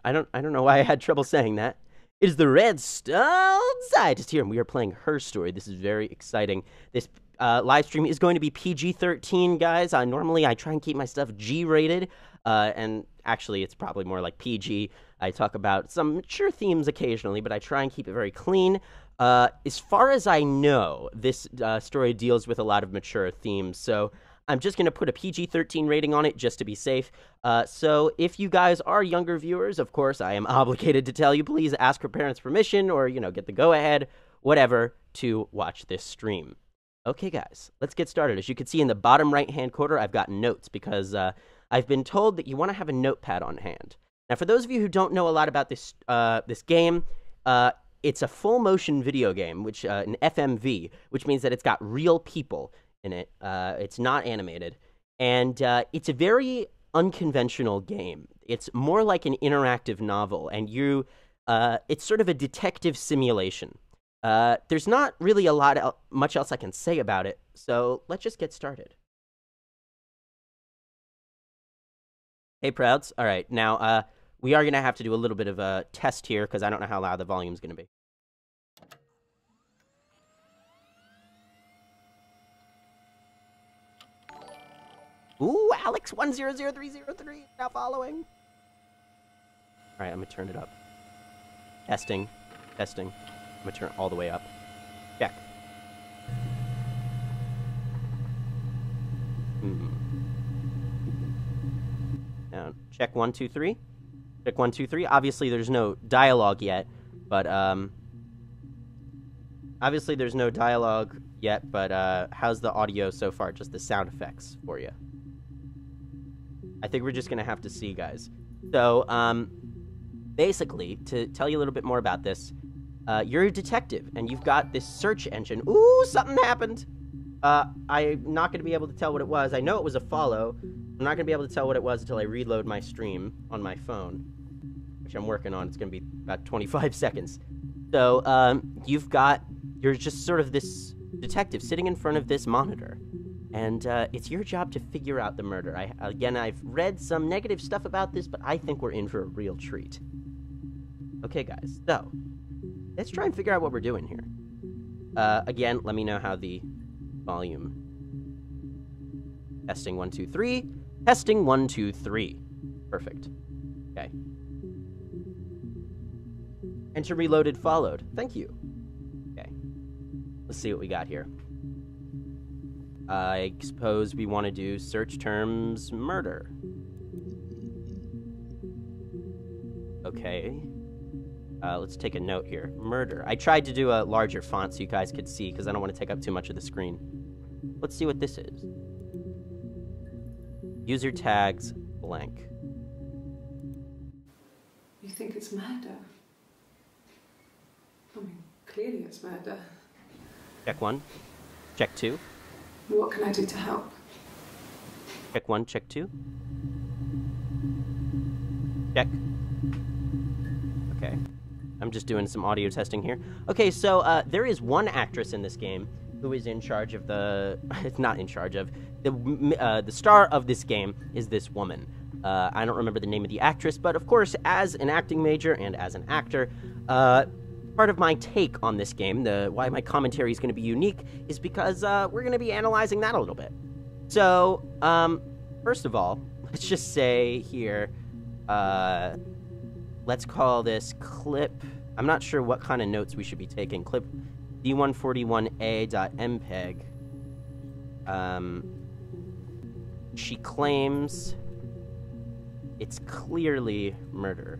I don't know why I had trouble saying that. It is the Redstone Scientist here, and we are playing Her Story. This is very exciting. This live stream is going to be PG-13, guys. Normally, I try and keep my stuff G-rated, and actually, it's probably more like PG. I talk about some mature themes occasionally, but I try and keep it very clean. As far as I know, this story deals with a lot of mature themes, so I'm just going to put a PG-13 rating on it just to be safe. So if you guys are younger viewers, of course, I am obligated to tell you, please ask your parents' permission or, get the go-ahead, whatever, to watch this stream. Okay, guys, let's get started. As you can see in the bottom right-hand corner, I've got notes because I've been told that you want to have a notepad on hand. Now, for those of you who don't know a lot about this game, it's a full-motion video game, which an FMV, which means that it's got real people in it. It's not animated, and it's a very unconventional game. It's more like an interactive novel, and it's sort of a detective simulation. There's not really much else I can say about it, so let's just get started. Hey, Prouds. All right, now we are going to have to do a little bit of a test here, because I don't know how loud the volume's going to be. Ooh, Alex100303 now following. All right, I'm gonna turn it up. Testing. I'm gonna turn it all the way up. Check. Now, check 1, 2, 3. Check 1, 2, 3. Obviously, there's no dialogue yet, but how's the audio so far? Just the sound effects for you. I think we're just going to have to see, guys. So, basically, to tell you a little bit more about this, you're a detective, and you've got this search engine. Ooh, something happened! I'm not going to be able to tell what it was. I know it was a follow. I'm not going to be able to tell what it was until I reload my stream on my phone, which I'm working on. It's going to be about 25 seconds. So, you're just sort of this detective sitting in front of this monitor. And it's your job to figure out the murder. I've read some negative stuff about this, but I think we're in for a real treat. Okay, guys, so let's try and figure out what we're doing here. Again, let me know how the volume... Testing 1, 2, 3. Testing 1, 2, 3. Perfect. Okay. Enter reloaded followed. Thank you. Okay. Let's see what we got here. I suppose we want to do search terms murder. Okay. Let's take a note here. Murder. I tried to do a larger font so you guys could see because I don't want to take up too much of the screen. Let's see what this is. User tags blank. You think it's murder? I mean, clearly it's murder. Check 1. Check 2. What can I do to help? Check 1, check 2. Check. Okay. I'm just doing some audio testing here. Okay, so there is one actress in this game who is in charge of the... It's not in charge of. The star of this game is this woman. I don't remember the name of the actress, but of course, as an acting major and as an actor, part of my take on this game, why my commentary is going to be unique, is because we're going to be analyzing that a little bit. So, first of all, let's just say here, let's call this clip, I'm not sure what kind of notes we should be taking, clip D141A.mpeg. She claims it's clearly murder.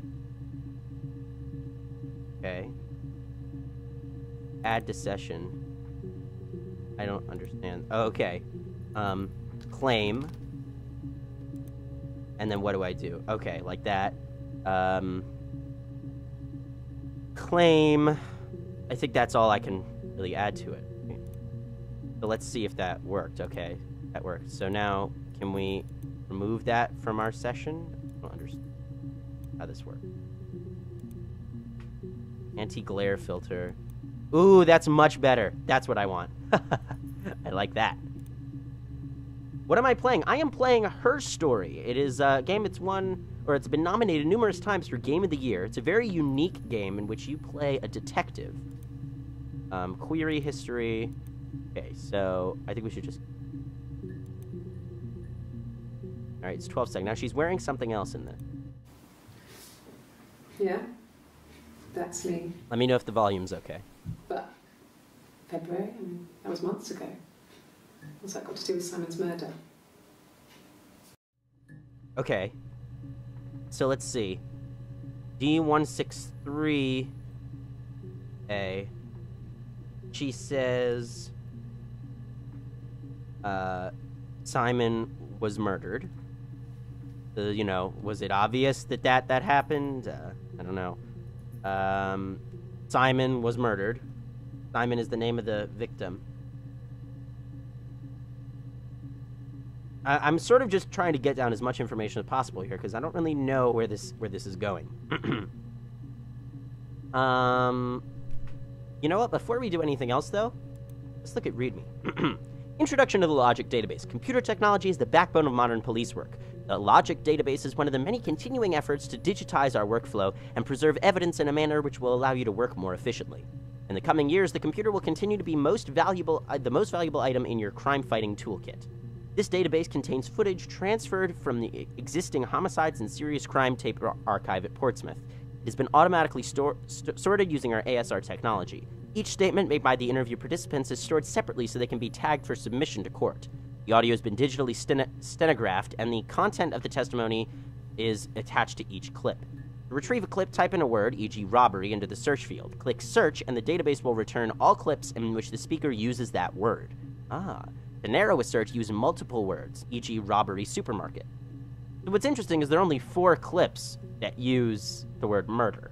Okay. Add to session. I don't understand. Okay. Claim. And then what do I do? Okay, like that. Claim. I think that's all I can really add to it. So let's see if that worked. Okay, that worked. So now, can we remove that from our session? I don't understand how this works. Anti-glare filter. Ooh, that's much better. That's what I want. I like that. What am I playing? I am playing Her Story. It is a game, it's or it's been nominated numerous times for Game of the Year. It's a very unique game in which you play a detective. Query history. Okay, so I think we should just... Alright, it's 12 seconds. Now she's wearing something else in there. Yeah, that's me. Let me know if the volume's okay. But February, I mean, that was months ago. What's that got to do with Simon's murder? Okay. So let's see. D163A. She says... Simon was murdered. You know, was it obvious that that happened? I don't know. Simon was murdered. Simon is the name of the victim. I'm sort of just trying to get down as much information as possible here because I don't really know where this is going. You know what? Before we do anything else, though, let's look at README. Introduction to the Logic Database. Computer technology is the backbone of modern police work. The Logic Database is one of the many continuing efforts to digitize our workflow and preserve evidence in a manner which will allow you to work more efficiently. In the coming years, the computer will continue to be the most valuable item in your crime-fighting toolkit. This database contains footage transferred from the existing homicides and serious crime tape archive at Portsmouth. It has been automatically sorted using our ASR technology. Each statement made by the interview participants is stored separately so they can be tagged for submission to court. The audio has been digitally stenographed, and the content of the testimony is attached to each clip. To retrieve a clip, type in a word, e.g. robbery, into the search field. Click search, and the database will return all clips in which the speaker uses that word. To narrow a search, use multiple words, e.g. robbery supermarket. So what's interesting is there are only 4 clips that use the word murder.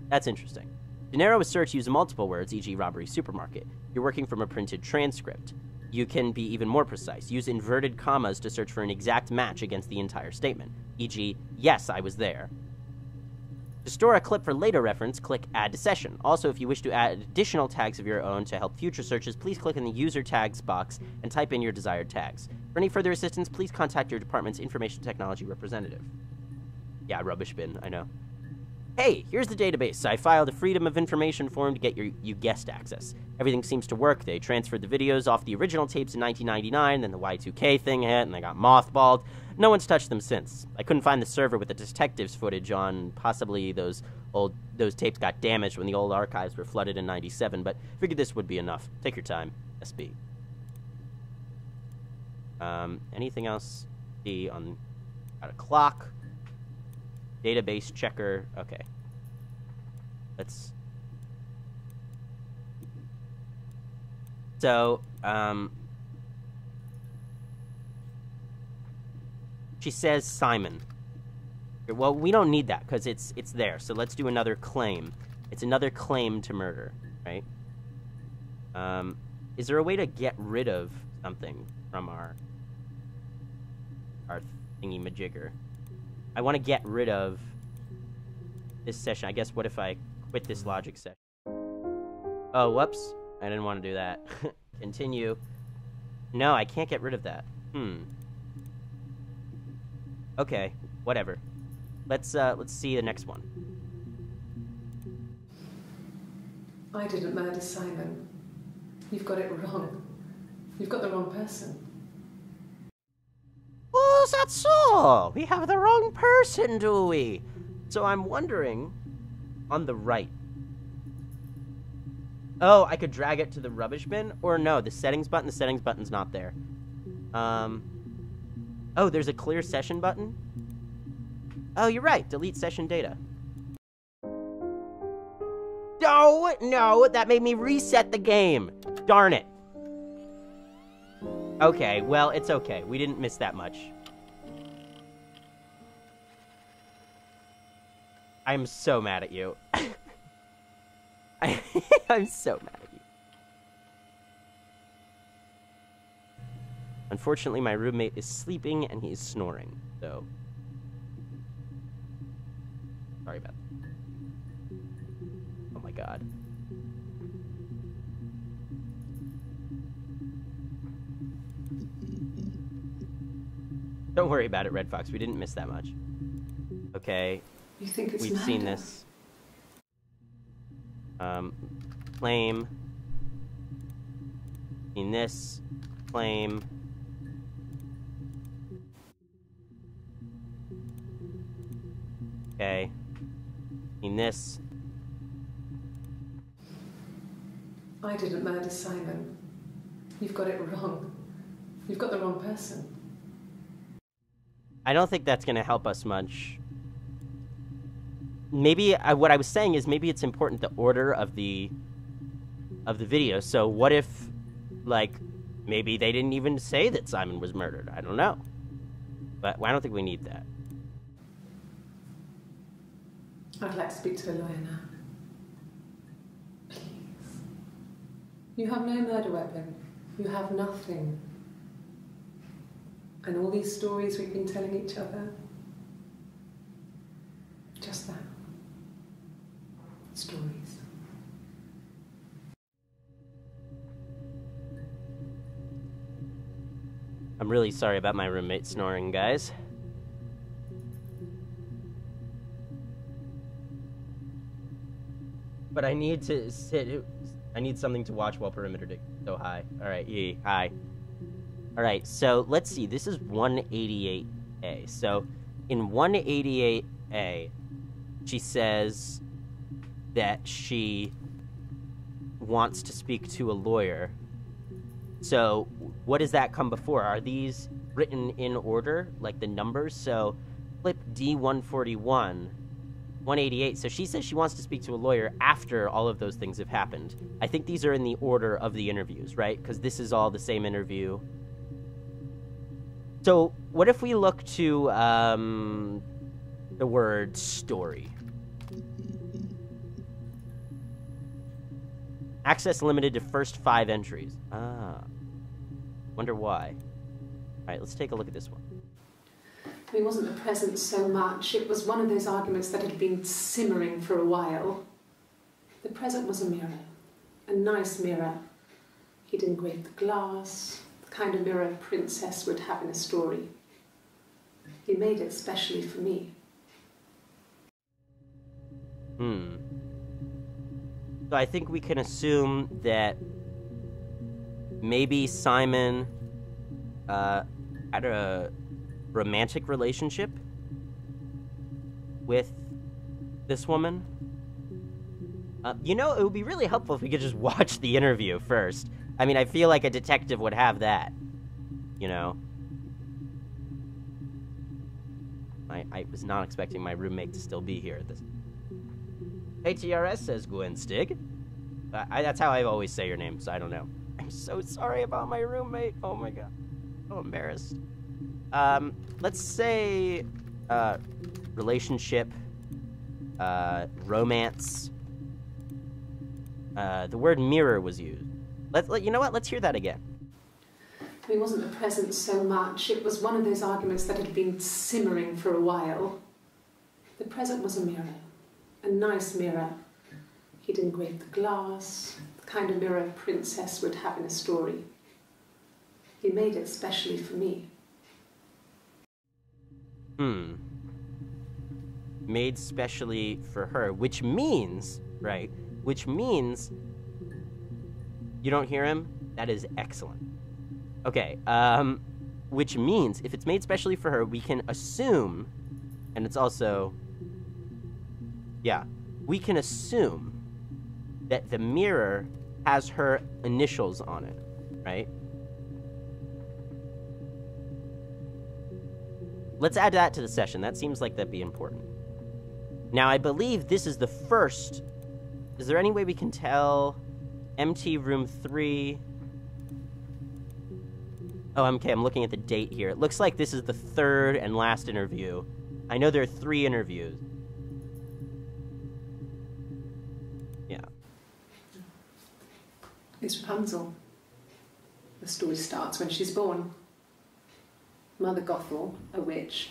That's interesting. To narrow a search, use multiple words, e.g. robbery supermarket. You're working from a printed transcript. You can be even more precise. Use inverted commas to search for an exact match against the entire statement, e.g. yes, I was there. To store a clip for later reference, click Add to Session. Also, if you wish to add additional tags of your own to help future searches, please click in the User Tags box and type in your desired tags. For any further assistance, please contact your department's Information Technology representative. Yeah, rubbish bin, I know. Hey, here's the database. I filed a Freedom of Information form to get you guest access. Everything seems to work. They transferred the videos off the original tapes in 1999, then the Y2K thing hit, and they got mothballed. No one's touched them since. I couldn't find the server with the detectives footage on. Possibly those tapes got damaged when the old archives were flooded in 97, but figured this would be enough. Take your time. SB. Anything else? See on... Got a clock. Database checker. Okay. Let's... So, she says Simon. Well, we don't need that, because it's there. So let's do another claim. It's another claim to murder, right? Is there a way to get rid of something from our thingy-majigger? I want to get rid of this session. I guess what if I quit this logic session? Oh, whoops. I didn't want to do that. Continue. No, I can't get rid of that. Okay, whatever. Let's see the next one. I didn't murder Simon. You've got it wrong. You've got the wrong person. Oh, is that so? We have the wrong person, do we? So I'm wondering, on the right. Oh, I could drag it to the rubbish bin? Or no, the settings button's not there. Oh, there's a clear session button? Oh, you're right, delete session data. No, that made me reset the game. Darn it. Okay, well, it's okay. We didn't miss that much. I'm so mad at you. I'm so mad at you. Unfortunately, my roommate is sleeping and he's snoring, so... Sorry about that. Oh my god. Don't worry about it, Red Fox. We didn't miss that much. Okay, You think it's we've murder? seen this. Claim. Seen this. Claim. Okay. Seen this. I didn't murder Simon. You've got it wrong. You've got the wrong person. I don't think that's going to help us much. Maybe what I was saying is maybe it's important the order of the video. So what if, like, maybe they didn't even say that Simon was murdered? I don't know. But I don't think we need that. I'd like to speak to a lawyer now. Please. You have no murder weapon. You have nothing. And all these stories we've been telling each other. Just that. Stories. I'm really sorry about my roommate snoring, guys. But I need to sit. I need something to watch while perimeter dig. So hi. All right, yee, hi. All right, so let's see. This is 188A. So in 188A, she says that she wants to speak to a lawyer. So what does that come before? Are these written in order, like the numbers? So flip D141, 188. So she says she wants to speak to a lawyer after all of those things have happened. I think these are in the order of the interviews, right? Because this is all the same interview. So what if we look to the word story? Access limited to first 5 entries. Ah. Wonder why. Alright, let's take a look at this one. It wasn't the present so much. It was one of those arguments that had been simmering for a while. The present was a mirror. A nice mirror. He'd engraved the glass, the kind of mirror a princess would have in a story. He made it specially for me. So I think we can assume that maybe Simon had a romantic relationship with this woman. You know, it would be really helpful if we could just watch the interview first. I mean, I feel like a detective would have that, you know? I was not expecting my roommate to still be here at this. Hey, TRS, says Gwen Stig. That's how I always say your name, so I don't know. I'm so sorry about my roommate. Oh my god. So embarrassed. Let's say, relationship, romance. The word mirror was used. You know what? Let's hear that again. It wasn't the present so much. It was one of those arguments that had been simmering for a while. The present was a mirror. A nice mirror. He'd engraved the glass, the kind of mirror a princess would have in a story. He made it specially for me. Made specially for her, which means, right? Which means you don't hear him? That is excellent. Okay, which means if it's made specially for her, we can assume, and it's also, yeah, we can assume that the mirror has her initials on it, right? Let's add that to the session. That seems like that'd be important. Now, I believe this is the first. Is there any way we can tell MT room 3? Oh, okay, I'm looking at the date here. It looks like this is the 3rd and last interview. I know there are 3 interviews. Yeah. It's Rapunzel. The story starts when she's born. Mother Gothel, a witch,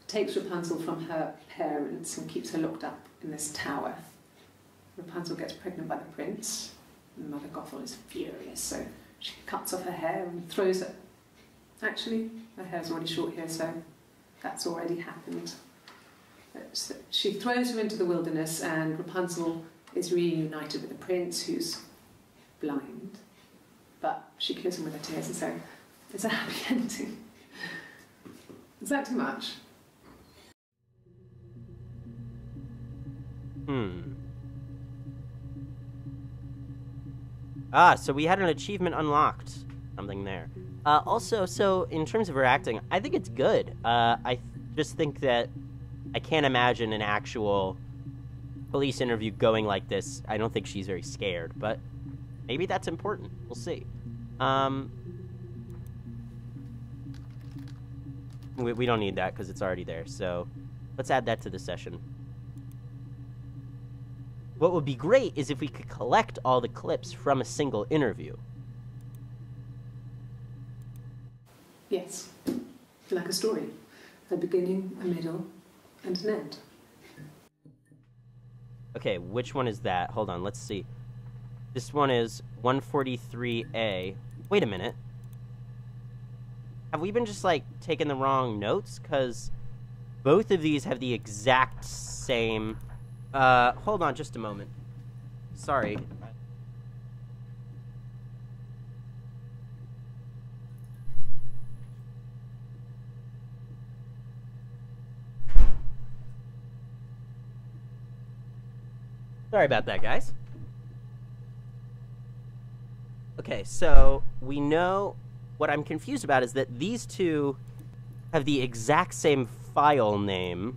takes Rapunzel from her parents and keeps her locked up in this tower. Rapunzel gets pregnant by the prince, and Mother Gothel is furious, so she cuts off her hair and throws it. Actually, her hair's already short here, so that's already happened. She throws her into the wilderness, and Rapunzel is reunited with the prince, who's blind. But she kills him with her tears, and so it's a happy ending. Is that too much? So we had an achievement unlocked. Something there. Also, so in terms of her acting, I think it's good. I just think that I can't imagine an actual police interview going like this. I don't think she's very scared, but maybe that's important. We'll see. We don't need that because it's already there, so let's add that to the session. What would be great is if we could collect all the clips from a single interview. Yes, like a story. A beginning, a middle, and an end. Okay, which one is that? Hold on, let's see. This one is 143A. Wait a minute. Have we been just, like, taking the wrong notes? Because both of these have the exact same... hold on just a moment. Sorry. Sorry about that, guys. Okay, so we know... What I'm confused about is that these two have the exact same file name.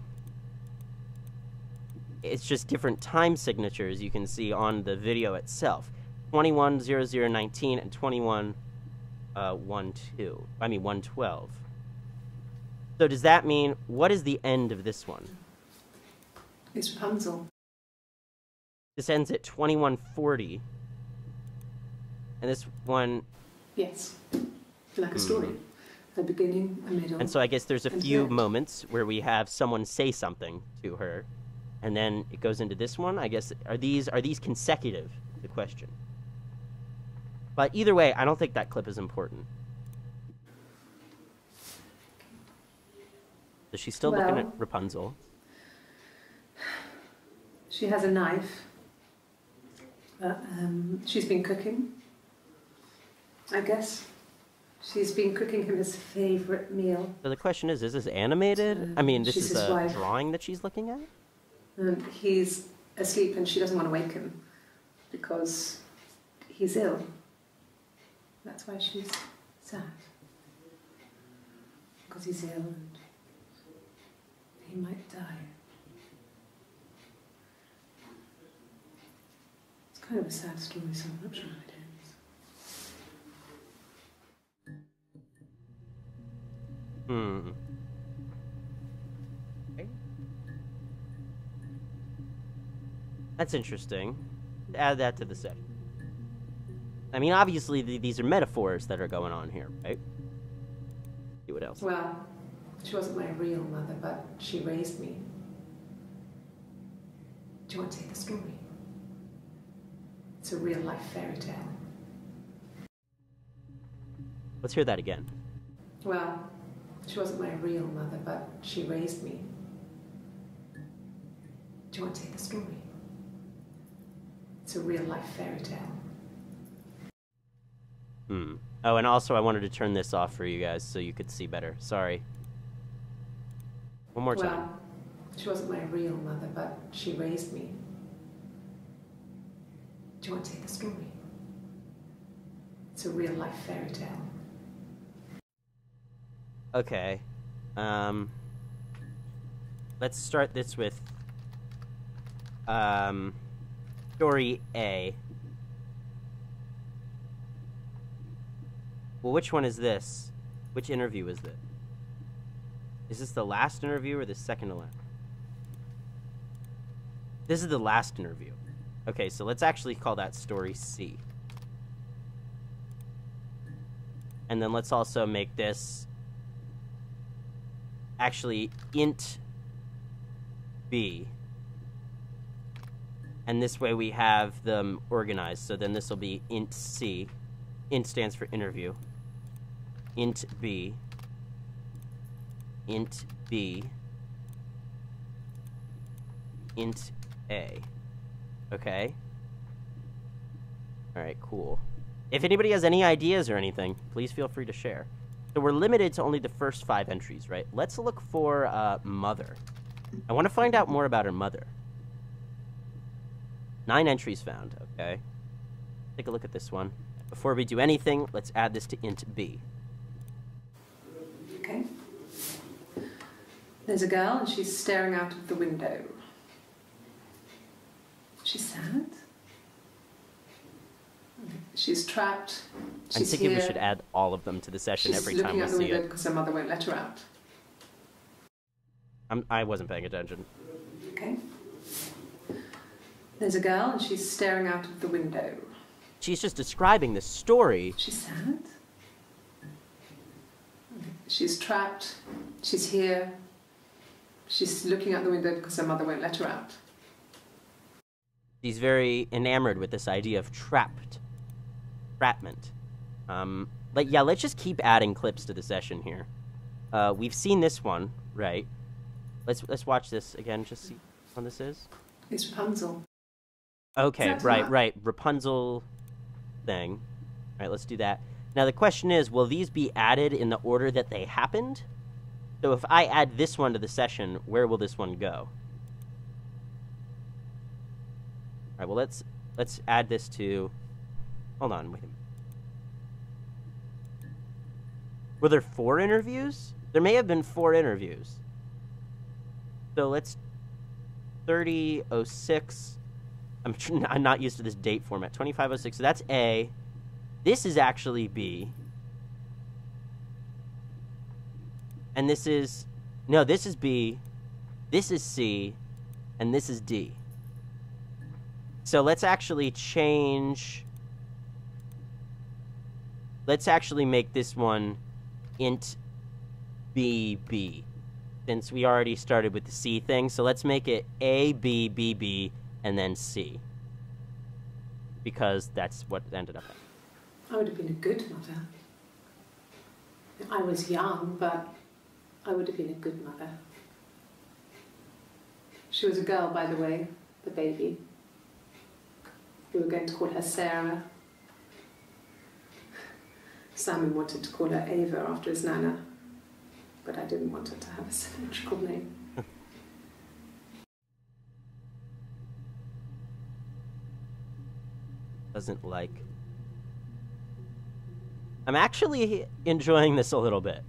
It's just different time signatures you can see on the video itself. 210019 and 112. So does that mean, what is the end of this one? It's Rapunzel. This ends at 2140. And this one... Yes, like a story. A beginning, a middle. And so I guess there's a few moments where we have someone say something to her, and then it goes into this one. I guess, are these consecutive, the question. But either way, I don't think that clip is important. So she's still looking at Rapunzel. She has a knife. She's been cooking, I guess. She's been cooking him his favourite meal. So the question is this animated? I mean, this is a drawing that she's looking at? And he's asleep and she doesn't want to wake him because he's ill. That's why she's sad. Because he's ill and he might die. It's kind of a sad story, so I'm not sure how it ends. Okay. That's interesting. Add that to the set. I mean, obviously, these are metaphors that are going on here, right? See what else? Well, she wasn't my real mother, but she raised me. Do you want to hear the story? It's a real-life fairy tale. Let's hear that again. Well, she wasn't my real mother, but she raised me. Do you want to hear the story? It's a real-life fairy tale. Oh, and also I wanted to turn this off for you guys so you could see better. Sorry. One more time. Well, she wasn't my real mother, but she raised me. Do you want to hear the story? It's a real-life fairy tale. Okay. Let's start this with story A. Well, which one is this? Which interview is this? Is this the last interview or the second to last? This is the last interview. Okay, so let's actually call that story C. And then let's also make this actually int B. And this way we have them organized. So then this will be int C. Int stands for interview. Int B. Int B. int A. Okay. Alright, cool. If anybody has any ideas or anything, please feel free to share. So we're limited to only the first 5 entries, right? Let's look for mother. I want to find out more about her mother. 9 entries found, okay. Take a look at this one. Before we do anything, let's add this to int B. Okay. There's a girl and she's staring out of the window. She's sad. She's trapped. I'm thinking we should add all of them to the session every time we see it. She's looking out the window because her mother won't let her out. I wasn't paying attention. Okay. There's a girl and she's staring out of the window. She's just describing the story. She's sad. She's trapped. She's here. She's looking out the window because her mother won't let her out. She's very enamored with this idea of trapment. Yeah, let's just keep adding clips to the session here. We've seen this one, right? Let's watch this again, just see what this is. It's Rapunzel. Okay, right. Rapunzel thing. Alright, let's do that. Now the question is, will these be added in the order that they happened? So if I add this one to the session, where will this one go? Alright, well let's add this to... Hold on, wait a minute. Were there 4 interviews? There may have been 4 interviews. So let's... 3006... I'm not used to this date format. 2506, so that's A. This is actually B. And this is... No, this is B. This is C. And this is D. So let's actually change... Let's actually make this one int BB, since we already started with the C thing. So let's make it A, B, B, B, and then C, because that's what it ended up at. I would have been a good mother. I was young, but I would have been a good mother. She was a girl, by the way, the baby. We were going to call her Sarah. Simon wanted to call her Ava after his nana, but I didn't want her to have a symmetrical name. Doesn't like... I'm actually enjoying this a little bit.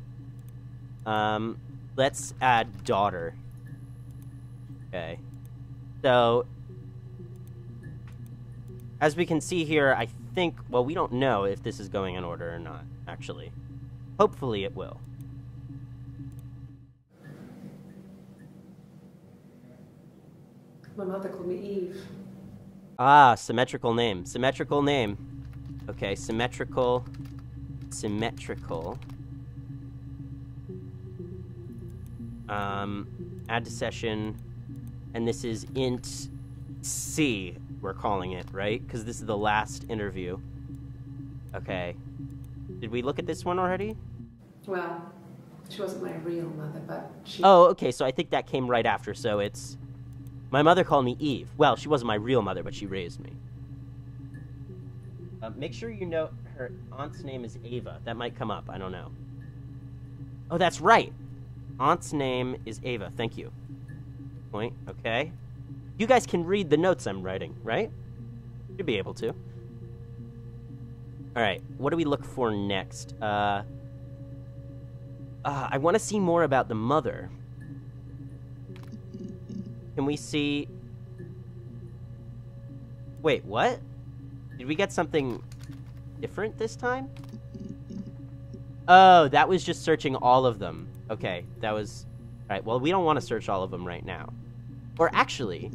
Let's add daughter. Okay. So, as we can see here, I think, well, we don't know if this is going in order or not, actually. Hopefully it will. My mother called me Eve. Ah, symmetrical name. Symmetrical name. Okay, symmetrical. Symmetrical. Add to session. And this is int C, we're calling it, right? Because this is the last interview. Okay. Did we look at this one already? Well, she wasn't my real mother, but she... Oh, okay, so I think that came right after, so it's... My mother called me Eve. Well, she wasn't my real mother, but she raised me. Make sure you note her aunt's name is Ava. That might come up, I don't know. Oh, that's right! Aunt's name is Ava, thank you. Point, okay. You guys can read the notes I'm writing, right? You'll be able to. Alright, what do we look for next? I want to see more about the mother. Can we see... Wait, what? Did we get something different this time? Oh, that was just searching all of them. Okay, that was... Alright, well, we don't want to search all of them right now. Or actually...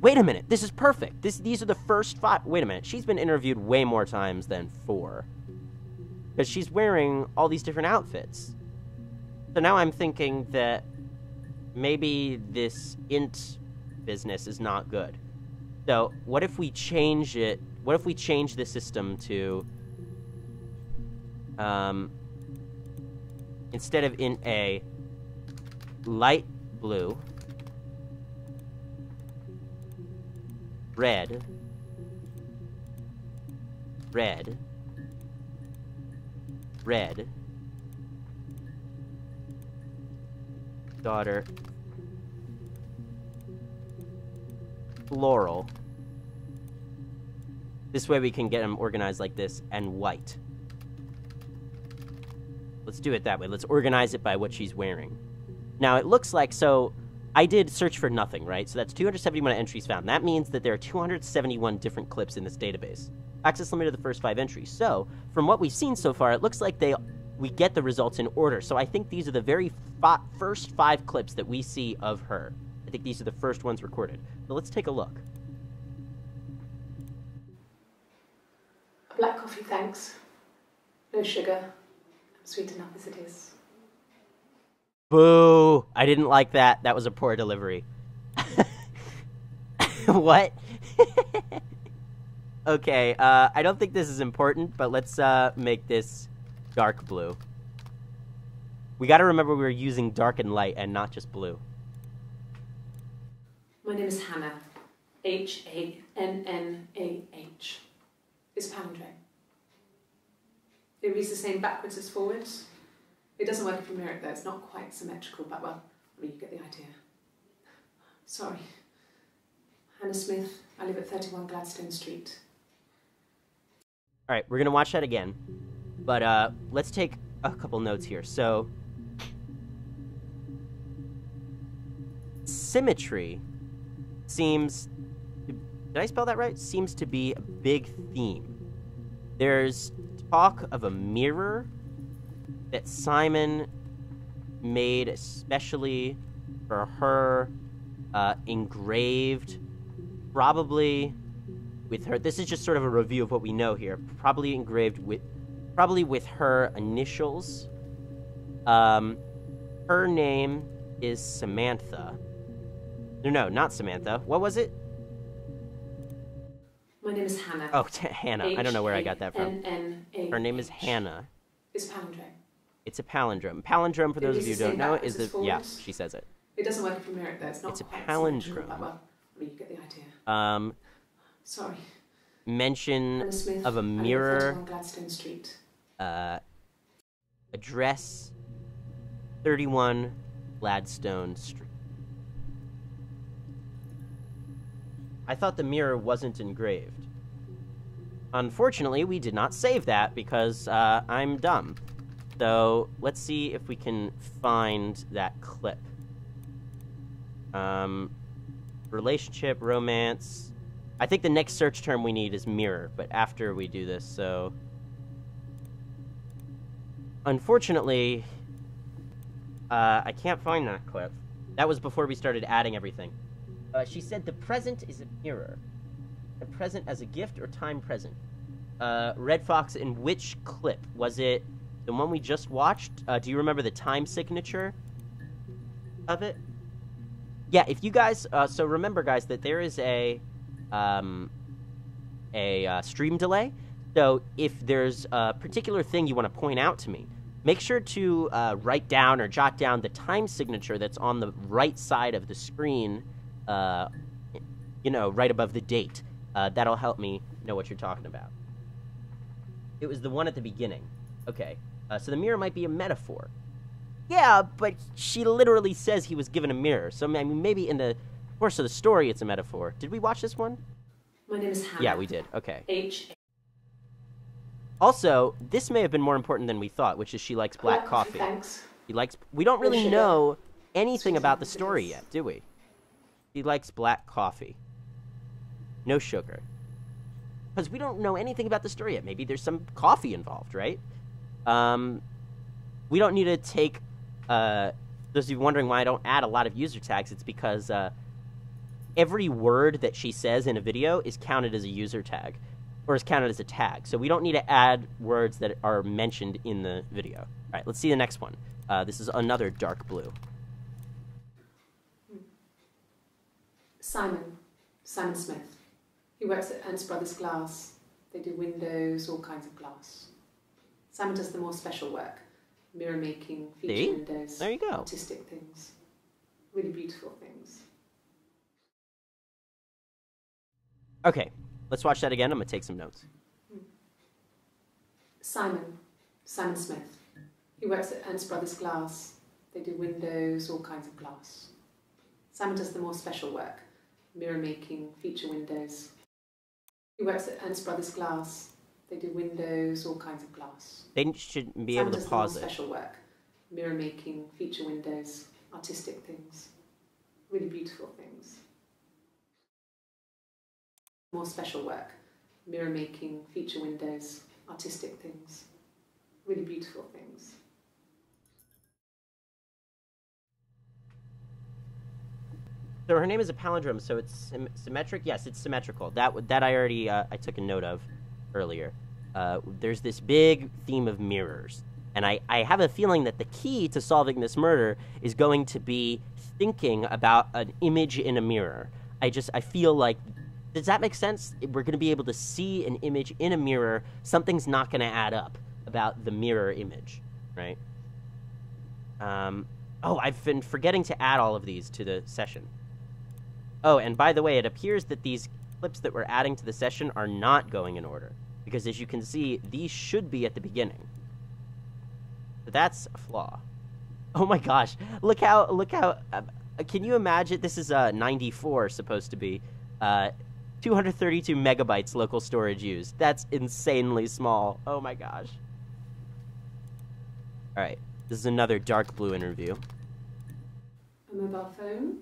Wait a minute, this is perfect. These are the first 5... Wait a minute, she's been interviewed way more times than 4. Because she's wearing all these different outfits. So now I'm thinking that maybe this int business is not good. So what if we change it? What if we change the system to... instead of int A, light blue, red, red, red, daughter, floral. This way we can get them organized like this, and white. Let's do it that way. Let's organize it by what she's wearing. Now, it looks like, so I did search for nothing, right? So that's 271 entries found. That means that there are 271 different clips in this database. Access limited to the first 5 entries. So, from what we've seen so far, it looks like we get the results in order. So I think these are the very first 5 clips that we see of her. I think these are the first ones recorded. So let's take a look. A black coffee, thanks. No sugar. I'm sweet enough as it is. Boo! I didn't like that. That was a poor delivery. What? Okay, I don't think this is important, but let's make this dark blue. We gotta remember we're using dark and light and not just blue. My name is Hannah. H-A-N-N-A-H. It's palindrome. It reads the same backwards as forwards. It doesn't work if you mirror it though. It's not quite symmetrical, but well, I mean, you get the idea. Sorry. Hannah Smith. I live at 31 Gladstone Street. Alright, we're gonna watch that again. But, let's take a couple notes here. So, symmetry seems... Did I spell that right? Seems to be a big theme. There's talk of a mirror that Simon made especially for her, engraved, probably with her... This is just sort of a review of what we know here. Probably engraved with... Probably with her initials. Her name is Samantha. No, not Samantha. What was it? My name is Hannah. Oh, Hannah. I don't know where I got that from. H-A-N-N-A-H. Her name is Hannah. It's palindrome. It's a palindrome. Palindrome, for those of you who don't know, is the... Yeah, forwards. she says it. It doesn't work if you mirror it though. It's not It's a quite palindrome. symmetrical, but well, I mean, you get the idea. Sorry. Mention Hannah Smith. of a I live at mirror, 31 Gladstone Street. address 31 Gladstone Street. I thought the mirror wasn't engraved. Unfortunately, we did not save that because I'm dumb. So let's see if we can find that clip. Relationship, romance. I think the next search term we need is mirror, but after we do this, so... Unfortunately, I can't find that clip. That was before we started adding everything. She said the present is a mirror. The present as a gift or time present? Red Fox, in which clip? Was it the one we just watched? Do you remember the time signature of it? Yeah, if you guys... so remember, guys, that there is a stream delay. So if there's a particular thing you want to point out to me, make sure to write down or jot down the time signature that's on the right side of the screen, you know, right above the date. That'll help me know what you're talking about. It was the one at the beginning. Okay, so the mirror might be a metaphor. Yeah, but she literally says he was given a mirror. So, I mean, maybe in the course of the story it's a metaphor. Did we watch this one? My name is Hannah. Yeah, we did. Okay. H. Also, this may have been more important than we thought, which is she likes black coffee. Thanks. She likes... We don't really sugar. know anything Sweet about the as it story is. yet, do we? She likes black coffee. No sugar. Because we don't know anything about the story yet. Maybe there's some coffee involved, right? We don't need to take... those of you wondering why I don't add a lot of user tags, it's because every word that she says in a video is counted as a user tag, or is counted as a tag. So we don't need to add words that are mentioned in the video. All right, let's see the next one. This is another dark blue. Simon Smith. He works at Ernst Brothers Glass. They do windows, all kinds of glass. Simon does the more special work. Mirror making, feature windows. There you go. Artistic things. Really beautiful things. Okay, let's watch that again. I'm gonna take some notes. Simon Smith. He works at Ernst Brothers Glass. They do windows, all kinds of glass. Simon does the more special work, mirror making, feature windows. He works at Ernst Brothers Glass. They do windows, all kinds of glass. They should be Simon able to does pause the it. more special work, mirror making, feature windows, artistic things, really beautiful things. More special work, mirror making, feature windows, artistic things, really beautiful things. So her name is a palindrome, so it's symmetric? Yes, it's symmetrical. That I already, I took a note of earlier. There's this big theme of mirrors. And I have a feeling that the key to solving this murder is going to be thinking about an image in a mirror. I feel like, does that make sense? We're going to be able to see an image in a mirror. Something's not going to add up about the mirror image, right? Oh, I've been forgetting to add all of these to the session. Oh, and by the way, it appears that these clips that we're adding to the session are not going in order. Because as you can see, these should be at the beginning. But that's a flaw. Oh my gosh, look how, can you imagine, this is 94 supposed to be, 232 megabytes local storage used. That's insanely small. Oh my gosh. Alright, this is another dark blue interview. A mobile phone?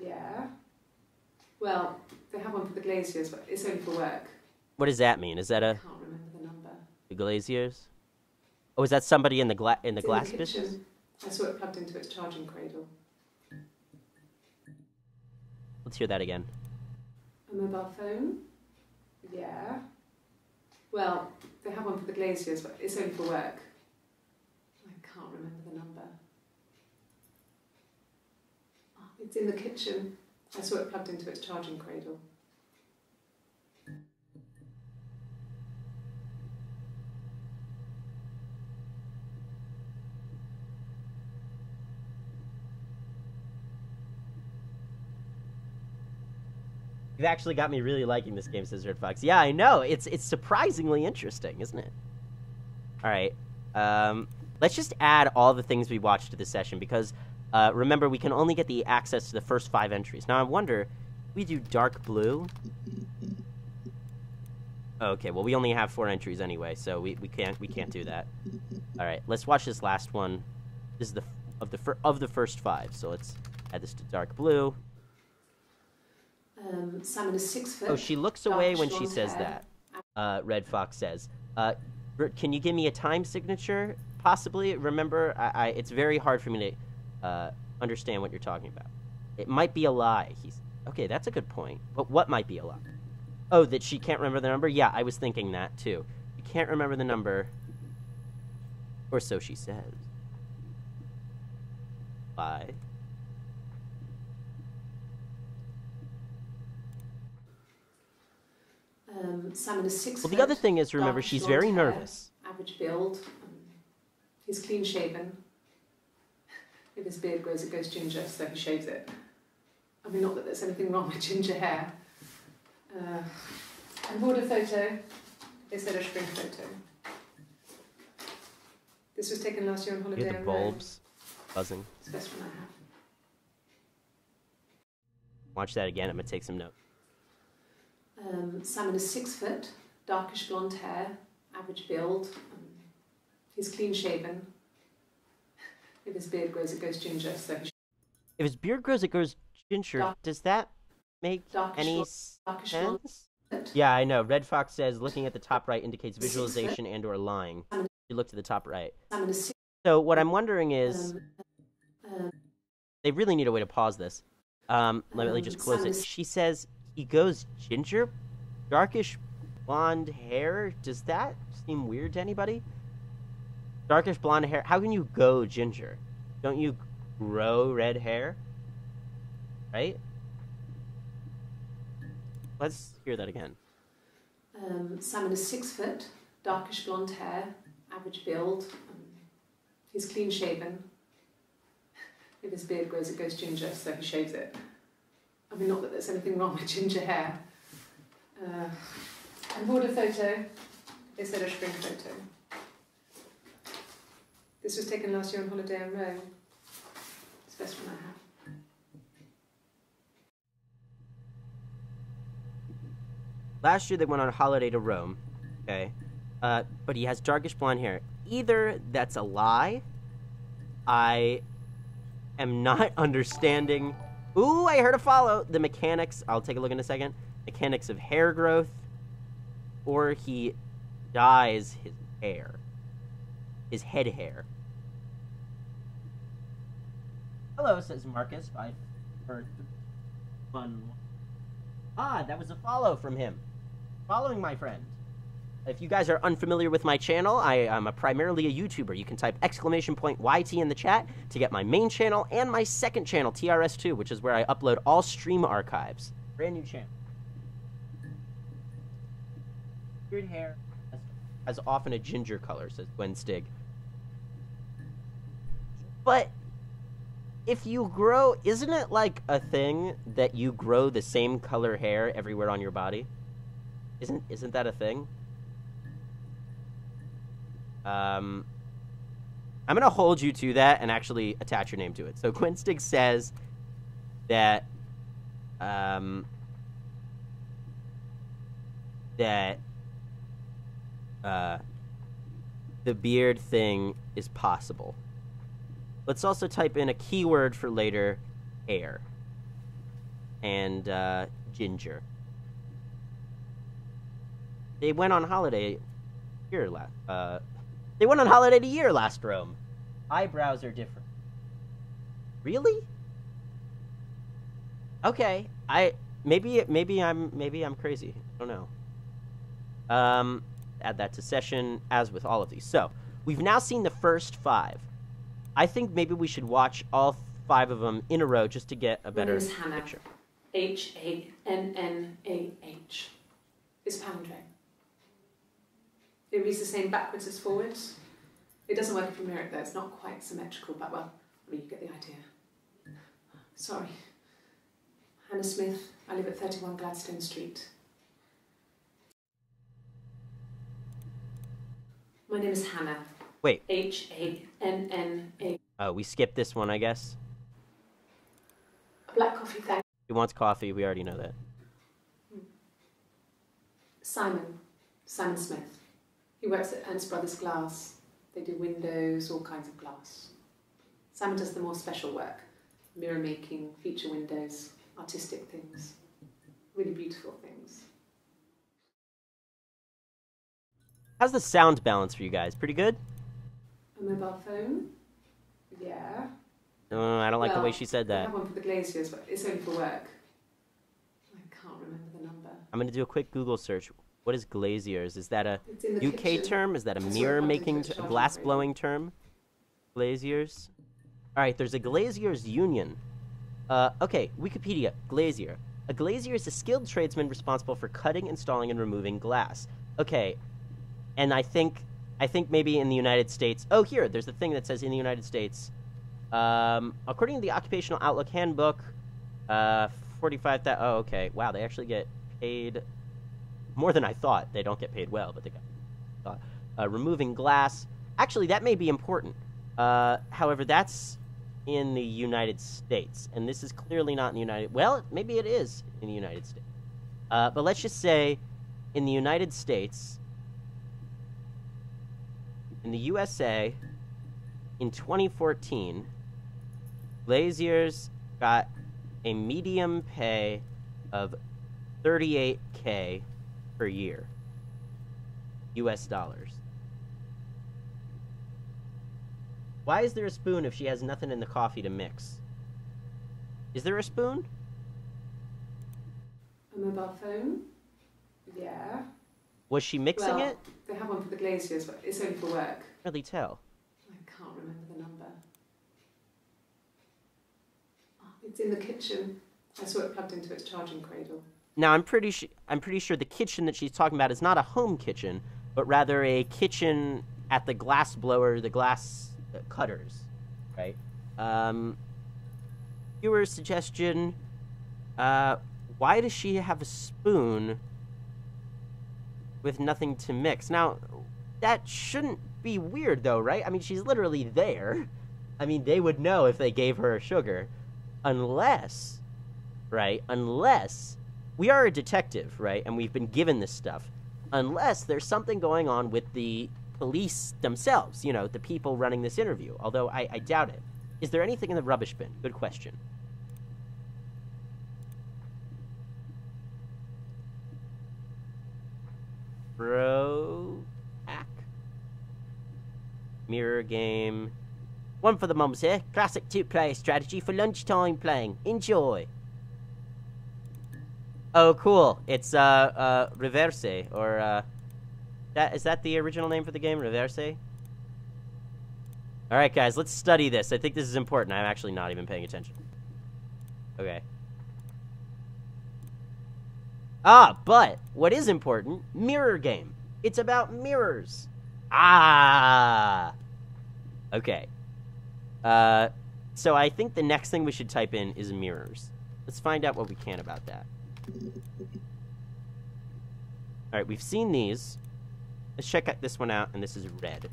Yeah. Well, they have one for the Glaziers, but it's only for work. What does that mean? Is that I can't remember the number. the Glaziers? Oh, is that somebody in the glass kitchen. business? I saw it plugged into its charging cradle. Let's hear that again. A mobile phone? Yeah. Well, they have one for the Glaziers, but it's only for work. I can't remember the number. Oh, it's in the kitchen. I saw it plugged into its charging cradle. You've actually got me really liking this game, says Red Fox. Yeah, I know. It's surprisingly interesting, isn't it? All right. Let's just add all the things we watched to the session because, remember, we can only get the access to the first 5 entries. Now, I wonder, if we do dark blue. Okay, well, we only have 4 entries anyway, so we can't do that. All right, let's watch this last one. This is of the first 5. So let's add this to dark blue. Salmon is 6 foot. Oh, she looks away when she says that. Red Fox says. Can you give me a time signature? Possibly. Remember, it's very hard for me to understand what you're talking about. It might be a lie. Okay, that's a good point. But what might be a lie? Oh, that she can't remember the number? Yeah, I was thinking that, too. You can't remember the number. Or so she says. Bye. Salmon is 6 foot. Well, the other thing is, remember, she's very nervous. Average build. He's clean shaven. If his beard grows, it goes ginger, so he shaves it. I mean, not that there's anything wrong with ginger hair. And border photo. They said a spring photo. This was taken last year on holiday. You have the bulbs buzzing. It's the best one I have. Watch that again. I'm going to take some notes. Salmon is 6 foot, darkish blonde hair, average build. He's clean shaven. If his beard grows, it goes ginger, so he If his beard grows, it goes ginger. Does that make any sense? Yeah, I know. Red Fox says looking at the top right indicates visualization and or lying. You look to the top right. So what I'm wondering is, they really need a way to pause this. Let me just close it. She says he goes ginger, darkish blonde hair. Does that seem weird to anybody? Darkish blonde hair. How can you go ginger? Don't you grow red hair? Right? Let's hear that again. Salmon is 6 foot, darkish blonde hair, average build. He's clean shaven. If his beard grows, it goes ginger, so he shaves it. I mean, not that there's anything wrong with ginger hair. I bought a photo. They said a spring photo. This was taken last year on holiday in Rome. It's the best one I have. Last year they went on a holiday to Rome, okay? But he has darkish blonde hair. Either that's a lie, I am not understanding... Ooh, I heard a follow! The mechanics, I'll take a look in a second, mechanics of hair growth, or he dyes his hair. His head hair. Hello, says Marcus. I've heard fun. Ah, that was a follow from him. Following my friend. If you guys are unfamiliar with my channel, I am primarily a YouTuber. You can type !YT in the chat to get my main channel and my second channel, TRS2, which is where I upload all stream archives. Brand new channel. Weird hair. Has often a ginger color, says Gwen Stig. But if you grow, isn't it like a thing that you grow the same color hair everywhere on your body? Isn't that a thing? I'm gonna hold you to that and actually attach your name to it. So Gwen Stig says that the beard thing is possible. Let's also type in a keyword for later, hair. And, ginger. They went on holiday they went on holiday to year last Rome. Eyebrows are different. Really? Okay, maybe I'm crazy. I don't know. Add that to session, as with all of these. So, we've now seen the first 5. I think maybe we should watch all 5 of them in a row just to get a better picture. H-A-N-N-A-H. It's palindrome. It reads the same backwards as forwards. It doesn't work if you mirror it though. It's not quite symmetrical, but well, I mean, you get the idea. Sorry. Hannah Smith. I live at 31 Gladstone Street. My name is Hannah. Wait. H-A-N-N-A. Oh, we skipped this one, I guess. A black coffee, thanks. He wants coffee. We already know that. Simon Smith. He works at Ernst Brothers Glass. They do windows, all kinds of glass. Simon does the more special work. Mirror making, feature windows, artistic things. Really beautiful things. How's the sound balance for you guys? Pretty good? A mobile phone? Yeah. I don't like the way she said that. I have one for the glaziers, but it's only for work. I can't remember the number. I'm going to do a quick Google search. What is glaziers? Is that a UK kitchen. term? Is that a mirror-making, glass-blowing term? Glaziers? Alright, there's a glaziers union. Okay, Wikipedia. Glazier. A glazier is a skilled tradesman responsible for cutting, installing, and removing glass. Okay, and I think maybe in the United States... Oh, here, there's the thing that says in the United States. According to the Occupational Outlook Handbook, 45,000... Oh, okay. Wow, they actually get paid... More than I thought. They don't get paid well, but they got removing glass. Actually, that may be important. However, that's in the United States, and this is clearly not in the United... Well, maybe it is in the United States. But let's just say in the United States, in the USA, in 2014, glaziers got a medium pay of $38K per year, US dollars. Why is there a spoon if she has nothing in the coffee to mix? Is there a spoon? A mobile phone? Yeah. Was she mixing it? They have one for the glaziers, but it's only for work. Really tell. I can't remember the number. Oh, it's in the kitchen. I saw it plugged into its charging cradle. Now, I'm pretty sure the kitchen that she's talking about is not a home kitchen, but rather a kitchen at the glass blower, the glass cutters, right? Viewer suggestion, why does she have a spoon with nothing to mix. Now, that shouldn't be weird, though, right? I mean, she's literally there. I mean, they would know if they gave her sugar. Unless, right? Unless we are a detective, right? And we've been given this stuff. Unless there's something going on with the police themselves, you know, the people running this interview. Although I doubt it. Is there anything in the rubbish bin? Good question. Bro. Hack. Mirror game. One for the mums here. Classic two-player strategy for lunchtime playing. Enjoy. Oh, cool. It's, Reverse, or, is that the original name for the game? Reverse? Alright, guys, let's study this. I think this is important. I'm actually not even paying attention. Okay. Ah, but what is important? Mirror game. It's about mirrors. Ah. Okay. So I think the next thing we should type in is mirrors. Let's find out what we can about that. Alright, we've seen these. Let's check this one out, and this is red.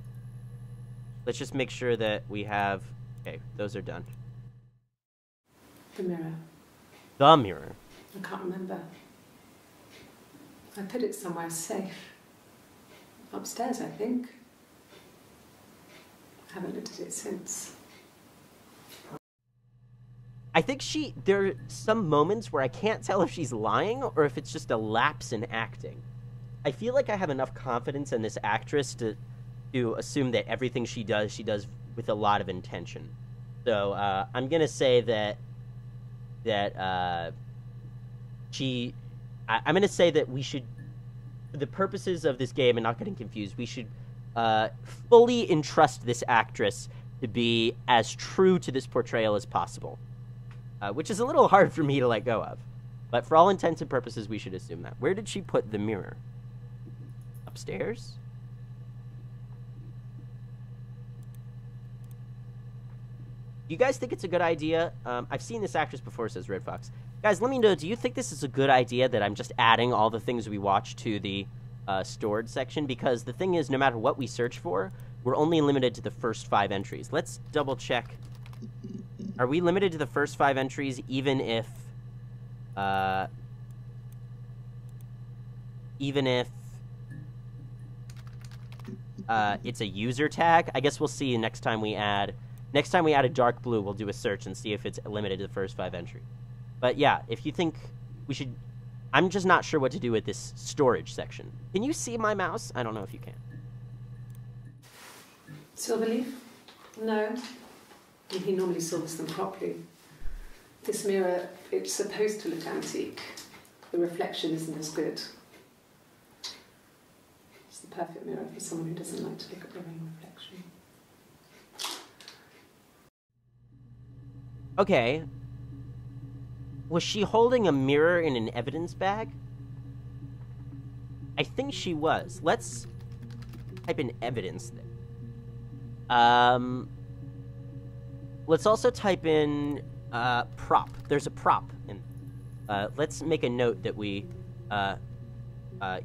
Let's just make sure that we have... Okay, those are done. The mirror. The mirror. I can't remember. I put it somewhere safe. Upstairs, I think. I haven't looked at it since. I think there are some moments where I can't tell if she's lying or if it's just a lapse in acting. I feel like I have enough confidence in this actress to assume that everything she does with a lot of intention. So, I'm gonna say I'm gonna say that we should, for the purposes of this game and not getting confused, we should, fully entrust this actress to be as true to this portrayal as possible. Which is a little hard for me to let go of. But for all intents and purposes, we should assume that. Where did she put the mirror? Upstairs? Do you guys think it's a good idea? I've seen this actress before, says Red Fox. Guys, let me know, do you think this is a good idea that I'm just adding all the things we watch to the stored section? Because the thing is, no matter what we search for, we're only limited to the first 5 entries. Let's double check. Are we limited to the first 5 entries even if it's a user tag? I guess we'll see next time we add a dark blue, we'll do a search and see if it's limited to the first 5 entries. But yeah, if you think we should... I'm just not sure what to do with this storage section. Can you see my mouse? I don't know if you can. Silverleaf? No. He normally silvers them properly. This mirror, it's supposed to look antique. The reflection isn't as good. It's the perfect mirror for someone who doesn't like to look at their own reflection. Okay. Was she holding a mirror in an evidence bag? I think she was. Let's type in evidence then. Let's also type in prop. There's a prop. Let's make a note that we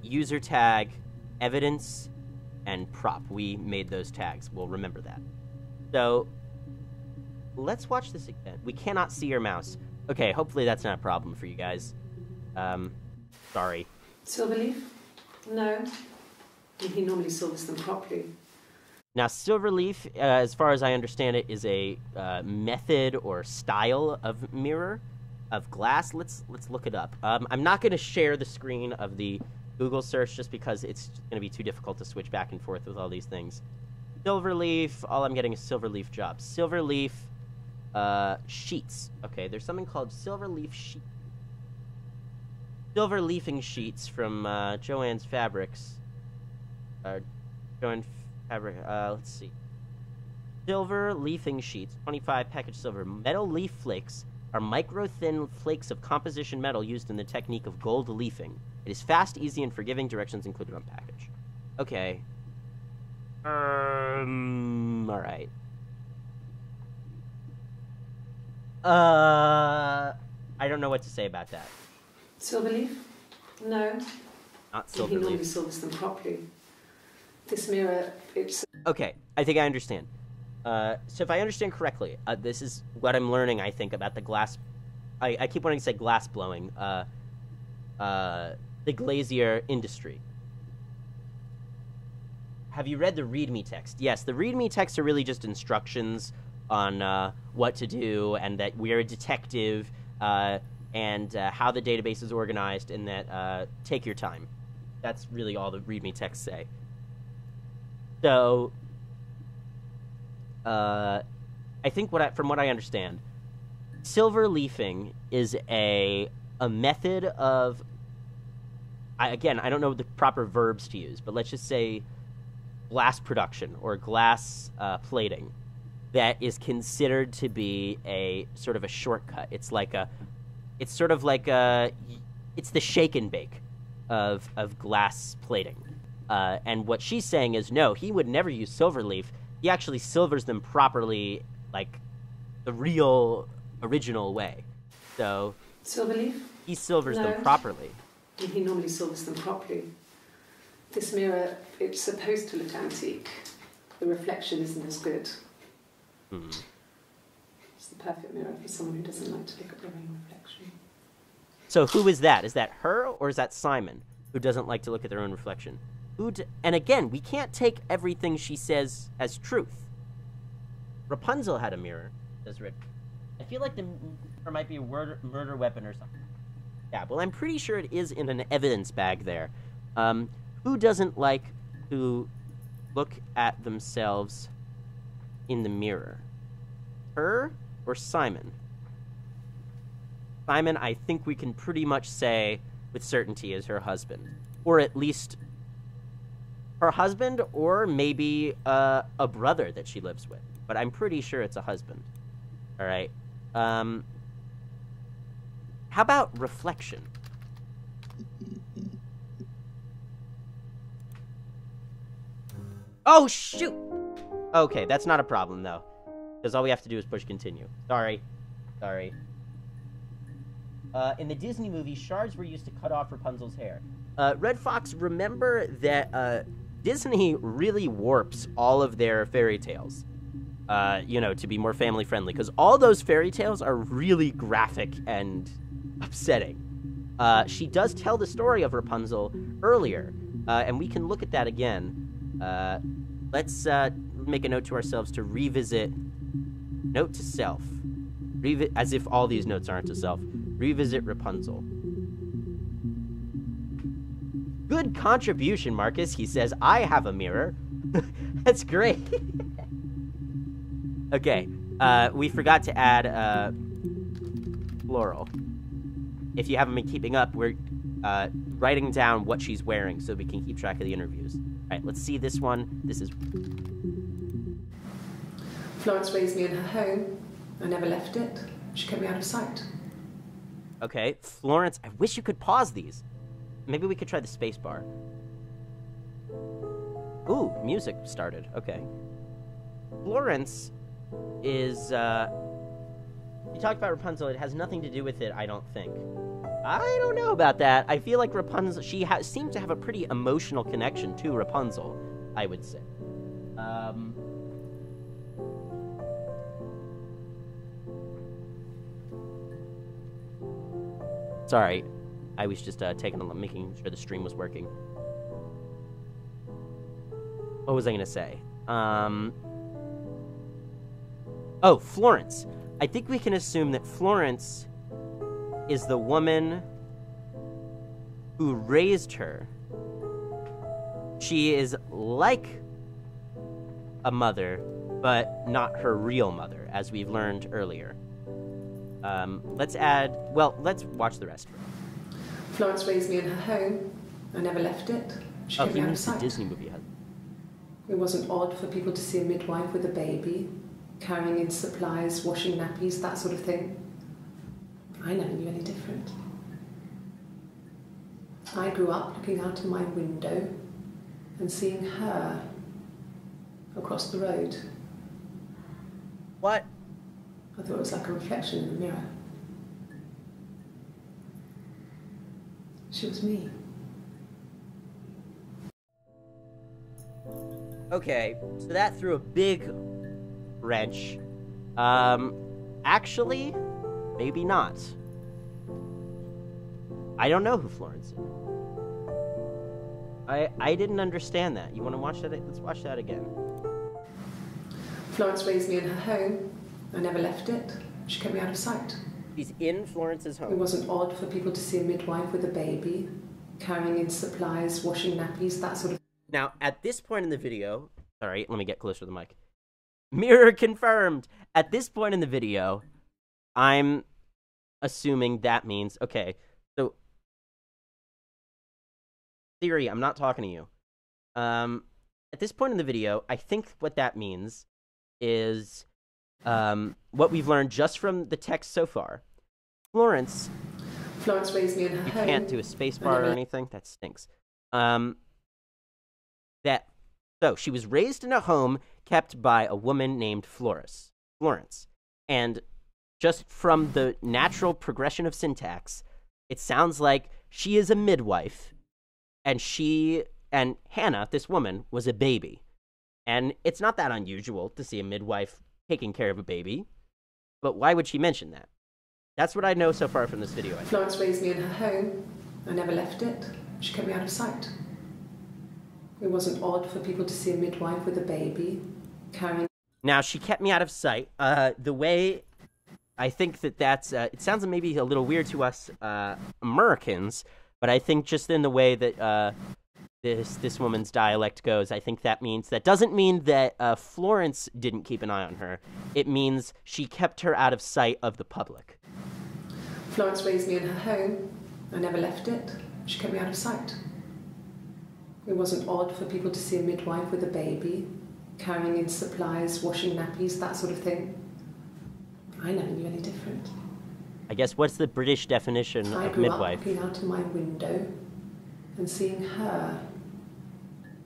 user tag evidence and prop. We made those tags. We'll remember that. So let's watch this again. We cannot see your mouse. Okay, hopefully that's not a problem for you guys. Sorry. Silverleaf? No. He normally silvers them properly. Now, Silverleaf, as far as I understand it, is a method or style of mirror, of glass. Let's look it up. I'm not going to share the screen of the Google search just because it's going to be too difficult to switch back and forth with all these things. Silverleaf, all I'm getting is Silverleaf jobs. Silverleaf sheets. Okay, there's something called Silverleaf sheet. Silverleafing sheets from Joann's Fabrics. Joann Fabric, let's see. Silver leafing sheets, 25 package silver. Metal leaf flakes are micro-thin flakes of composition metal used in the technique of gold leafing. It is fast, easy, and forgiving. Directions included on package. Okay. Alright. I don't know what to say about that. Silverleaf? No. not And he normally Silverleaf. silvers them properly. This mirror, it's... Okay, I think I understand. So if I understand correctly, this is what I'm learning, I think, about the glass... I keep wanting to say glass blowing. The glazier industry. Have you read the README text? Yes, the README texts are really just instructions on what to do, and that we're a detective, and how the database is organized, and that take your time. That's really all the README texts say. So, I think from what I understand, silver leafing is a method of... Again, I don't know the proper verbs to use, but let's just say glass production or glass plating that is considered to be a sort of a shortcut. It's sort of like it's the shake and bake of glass plating. And what she's saying is, no, he would never use silver leaf. He actually silvers them properly, like the real original way. So Silverleaf? he silvers No. them properly. And he normally silvers them properly. This mirror, it's supposed to look antique. The reflection isn't as good. It's the perfect mirror for someone who doesn't like to look at their own reflection. So who is that? Is that her, or is that Simon, who doesn't like to look at their own reflection? And again, we can't take everything she says as truth. Rapunzel had a mirror, says Rick. I feel like the mirror might be a murder weapon or something. Yeah, well, I'm pretty sure it is in an evidence bag there. Who doesn't like to look at themselves in the mirror? Her or Simon? Simon, I think we can pretty much say with certainty, is her husband. Or at least her husband, or maybe a brother that she lives with. But I'm pretty sure it's a husband. All right. How about reflection? Oh, shoot! Okay, that's not a problem, though. Because all we have to do is push continue. Sorry. In the Disney movie, shards were used to cut off Rapunzel's hair. Red Fox, remember that Disney really warps all of their fairy tales. To be more family friendly. Because all those fairy tales are really graphic and upsetting. She does tell the story of Rapunzel earlier. And we can look at that again. Let's make a note to ourselves to revisit. Note to self. As if all these notes aren't to self. Revisit Rapunzel. Good contribution, Marcus. He says, I have a mirror. That's great. Okay. We forgot to add floral. If you haven't been keeping up, we're writing down what she's wearing so we can keep track of the interviews. All right, let's see this one. This is... Florence raised me in her home. I never left it. She kept me out of sight. Okay, Florence, I wish you could pause these. Maybe we could try the space bar. Ooh, music started. Okay. Florence is, you talked about Rapunzel. It has nothing to do with it, I don't think. I don't know about that. I feel like Rapunzel, she seemed to have a pretty emotional connection to Rapunzel, I would say. Sorry, I was just making sure the stream was working. What was I gonna say? Oh, Florence. I think we can assume that Florence is the woman who raised her. She is like a mother, but not her real mother, as we've learned earlier. Let's watch the rest. Florence raised me in her home. I never left it. She kept me out of sight. The Disney movie has. It wasn't odd for people to see a midwife with a baby, carrying in supplies, washing nappies, that sort of thing. I never knew any different. I grew up looking out of my window and seeing her across the road. What? I thought it was like a reflection in the mirror. She was me. Okay, so that threw a big wrench. Actually, maybe not. I don't know who Florence is. I didn't understand that. You want to watch that? Let's watch that again. Florence raised me in her home. I never left it. She kept me out of sight. He's in Florence's home. It wasn't odd for people to see a midwife with a baby, carrying in supplies, washing nappies, that sort of... Now, at this point in the video... Sorry, let me get closer to the mic. Mirror confirmed! At this point in the video, I'm assuming that means... Okay, so... Theory, I'm not talking to you. At this point in the video, I think what that means is... what we've learned just from the text so far. Florence raised me in her home. You can't do a space bar or anything. That stinks. So she was raised in a home kept by a woman named Florence. And just from the natural progression of syntax, it sounds like she is a midwife, and Hannah, this woman, was a baby. And it's not that unusual to see a midwife taking care of a baby, but why would she mention that? That's what I know so far from this video. Florence raised me in her home. I never left it. She kept me out of sight. It wasn't odd for people to see a midwife with a baby carrying... Now, she kept me out of sight. The way I think that's... it sounds maybe a little weird to us Americans, but I think just in the way that this woman's dialect goes, I think that means... That doesn't mean that Florence didn't keep an eye on her. It means she kept her out of sight of the public. Florence raised me in her home. I never left it. She kept me out of sight. It wasn't odd for people to see a midwife with a baby, carrying in supplies, washing nappies, that sort of thing. I never knew any different. I guess, what's the British definition of midwife? I grew up looking out of my window and seeing her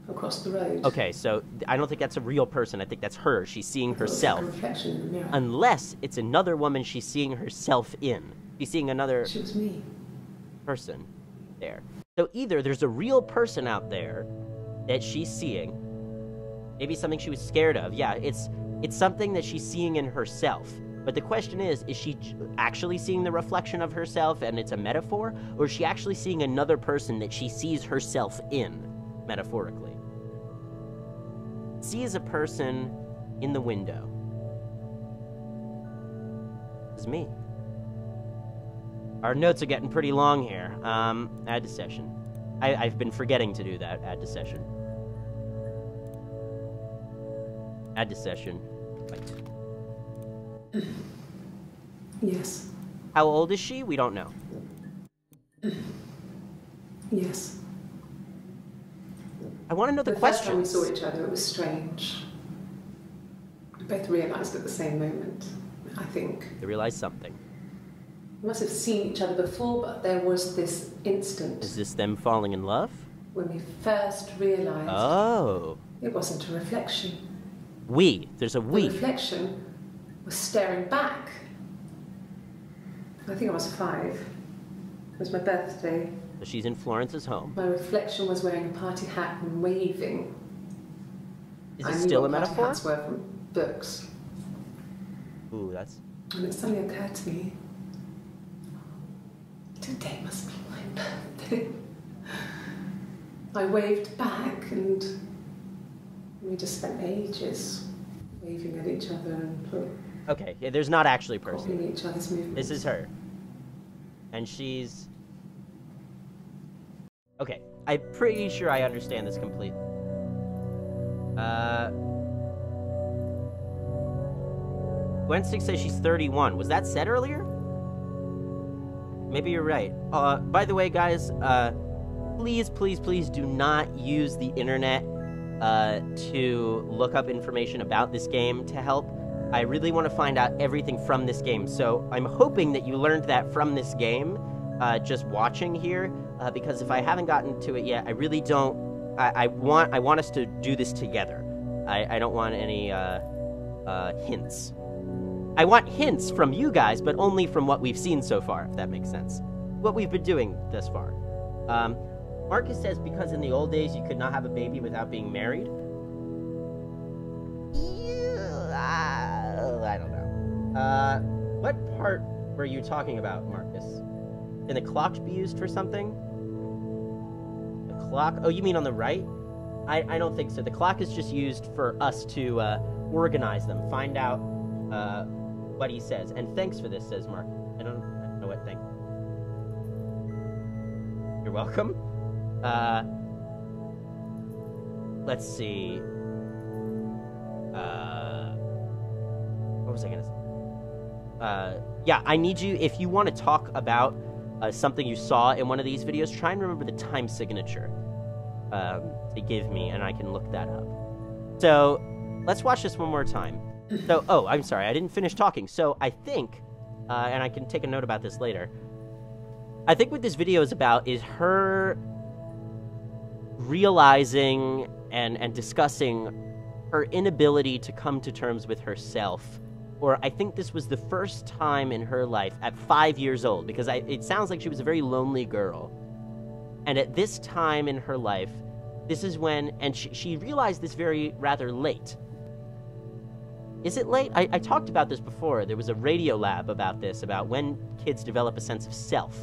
across the road. Okay, so I don't think that's a real person. I think that's her. She's seeing herself. Like a reflection in the mirror. Unless it's another woman she's seeing herself in. She's seeing another... She was me. ...person there. So either there's a real person out there that she's seeing, maybe something she was scared of. Yeah, it's something that she's seeing in herself. But the question is she actually seeing the reflection of herself and it's a metaphor? Or is she actually seeing another person that she sees herself in, metaphorically? See as a person in the window. This is me. Our notes are getting pretty long here. Add to session. I've been forgetting to do that. Add to session. Add to session. Right. Yes. How old is she? We don't know. Yes. I want to know the questions. The questions. first time we saw each other, it was strange. We both realised at the same moment, I think. They realized something. We must have seen each other before, but there was this instant. Is this them falling in love? When we first realised. Oh. It wasn't a reflection. There's a we. The reflection was staring back. I think I was 5. It was my birthday. So she's in Florence's home. My reflection was wearing a party hat and waving. Is it still a metaphor? Hats were from books. Ooh, that's... And it suddenly occurred to me, today must be my birthday. I waved back and we just spent ages waving at each other and okay, yeah, there's not actually a person. copying each other's movements. This is her. And she's... Okay, I'm pretty sure I understand this completely. Gwen6 says she's 31. Was that said earlier? Maybe you're right. By the way, guys, please do not use the internet to look up information about this game to help. I really want to find out everything from this game, so I'm hoping that you learned that from this game, just watching here, because if I haven't gotten to it yet, I really don't... I want us to do this together. I don't want any hints. I want hints from you guys, but only from what we've seen so far, if that makes sense. What we've been doing thus far. Marcus says because in the old days you could not have a baby without being married. I don't know. What part were you talking about, Marcus? Can the clock be used for something? The clock? Oh, you mean on the right? I don't think so. The clock is just used for us to organize them, find out what he says. And thanks for this, says Mark. I don't know what thank. You're welcome. Let's see. What was I gonna say? Yeah, I need you, if you want to talk about something you saw in one of these videos, try and remember the time signature to give me, and I can look that up. So, let's watch this one more time. So, oh, I'm sorry, I didn't finish talking. So, I think, and I can take a note about this later, I think what this video is about is her realizing and discussing her inability to come to terms with herself. Or I think this was the first time in her life at 5 years old, because it sounds like she was a very lonely girl. And at this time in her life, this is when, and she realized this rather late. Is it late? I talked about this before. There was a radio lab about this, about when kids develop a sense of self.